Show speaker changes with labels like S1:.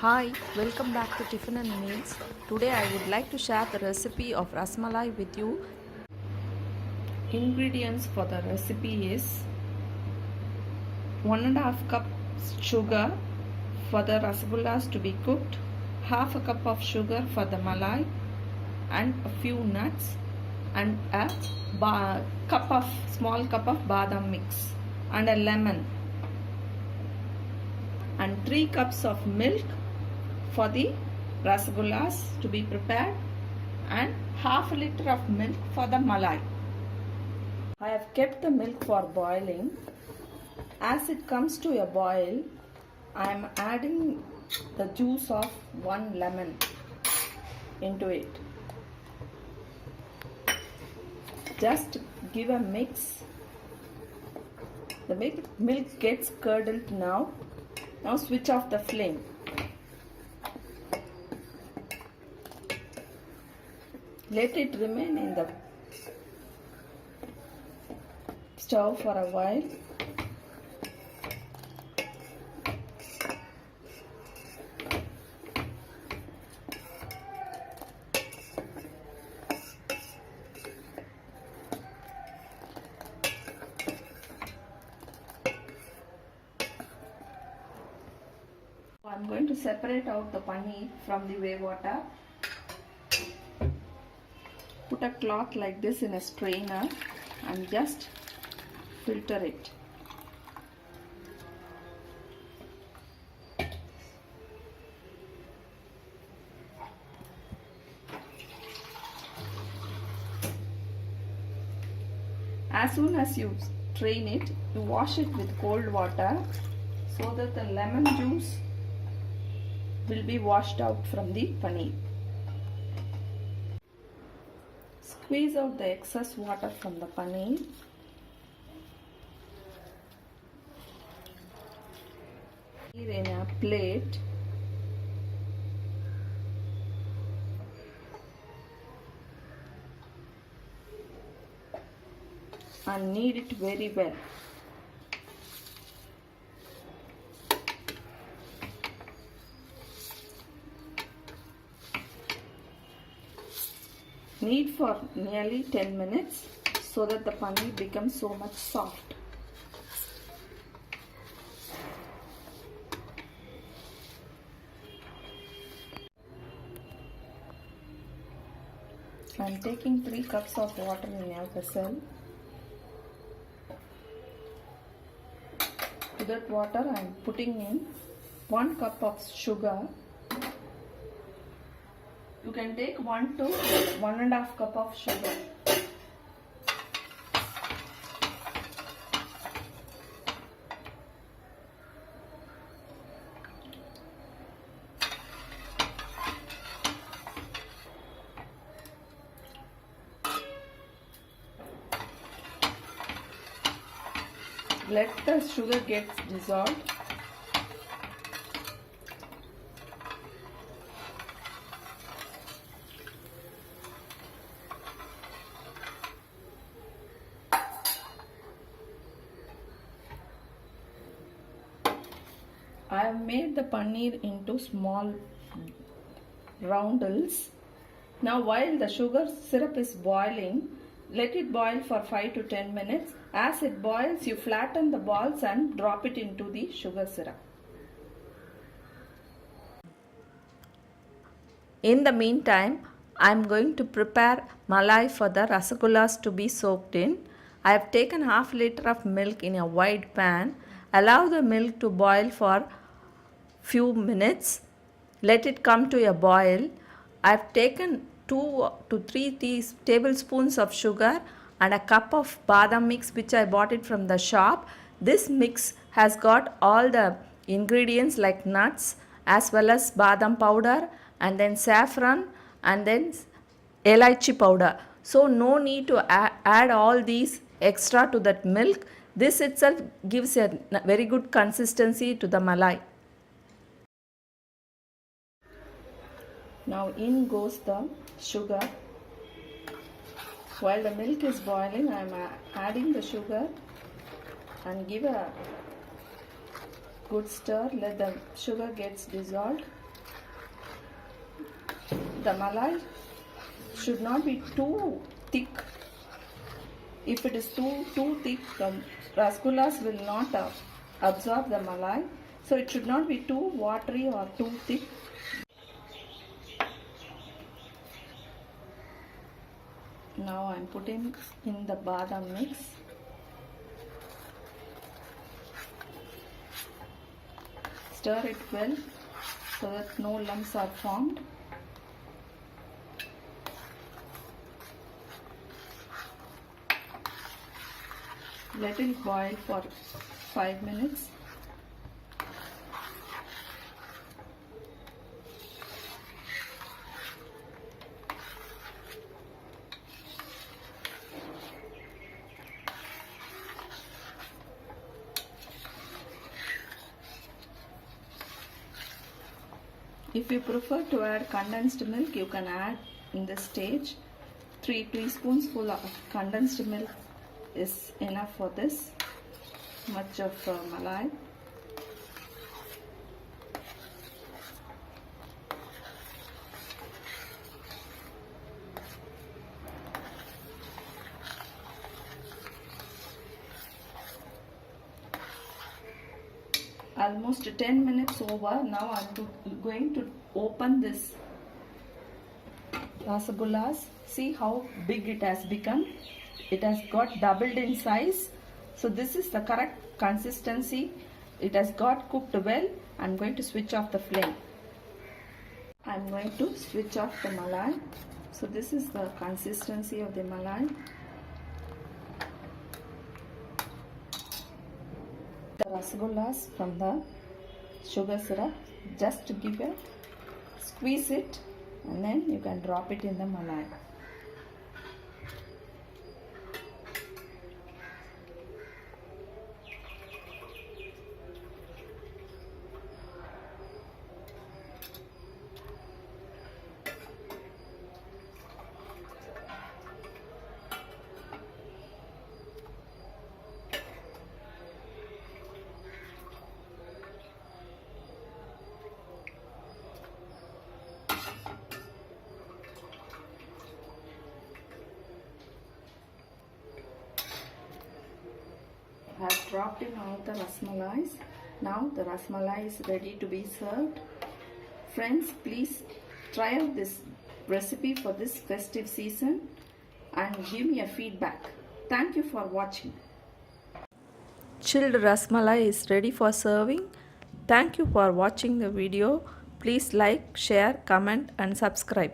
S1: Hi, welcome back to Tiffin and Meals. Today I would like to share the recipe of Rasmalai with you. Ingredients for the recipe is 1.5 cup sugar for the rasgullas to be cooked, half a cup of sugar for the malai and a few nuts and a small cup of badam mix and a lemon and 3 cups of milk for the rasgullas to be prepared and half a liter of milk for the malai. I have kept the milk for boiling. As it comes to a boil, I am adding the juice of 1 lemon into it. Just give a mix. The milk gets curdled now. Now switch off the flame. Let it remain in the stove for a while. I am going to separate out the paneer from the whey water. Put a cloth like this in a strainer and just filter it. As soon as you strain it, you wash it with cold water so that the lemon juice will be washed out from the paneer. Squeeze out the excess water from the paneer. In a plate. And knead it very well. Knead for nearly 10 minutes so that the paneer becomes so much soft. I am taking 3 cups of water in a vessel. To that water I am putting in 1 cup of sugar. You can take 1 to 1.5 cup of sugar. Let the sugar get dissolved. I have made the paneer into small roundels. Now while the sugar syrup is boiling, let it boil for 5 to 10 minutes. As it boils, you flatten the balls and drop it into the sugar syrup. In the meantime, I am going to prepare malai for the rasagullas to be soaked in. I have taken half liter of milk in a wide pan. Allow the milk to boil for few minutes. Let it come to a boil. I have taken 2 to 3 tablespoons of sugar and a cup of badam mix which I bought it from the shop. This mix has got all the ingredients like nuts as well as badam powder and then saffron and then elaichi powder. So no need to add all these extra to that milk. This itself gives a very good consistency to the malai. Now in goes the sugar. While the milk is boiling, I am adding the sugar and give a good stir. Let the sugar gets dissolved. the malai should not be too thick. If it is too thick, the rasgullas will not absorb the malai. So it should not be too watery or too thick. Now I am putting in the badam mix. Stir it well so that no lumps are formed. Let it boil for 5 minutes. If you prefer to add condensed milk, you can add in this stage. 3 teaspoons full of condensed milk is enough for this much of malai. Almost 10 minutes over. Now I'm going to open this rasagullas. See how big it has become. It has got doubled in size. So this is the correct consistency. It has got cooked well. I'm going to switch off the flame. I'm going to switch off the malai. So this is the consistency of the malai. The rasagullas from the sugar syrup, just to give a squeeze it and then you can drop it in the malai. I have dropped in all the rasmalais. Now the rasmalai is ready to be served. Friends, please try out this recipe for this festive season and give me a feedback. Thank you for watching. Chilled rasmalai is ready for serving. Thank you for watching the video. Please like, share, comment and subscribe.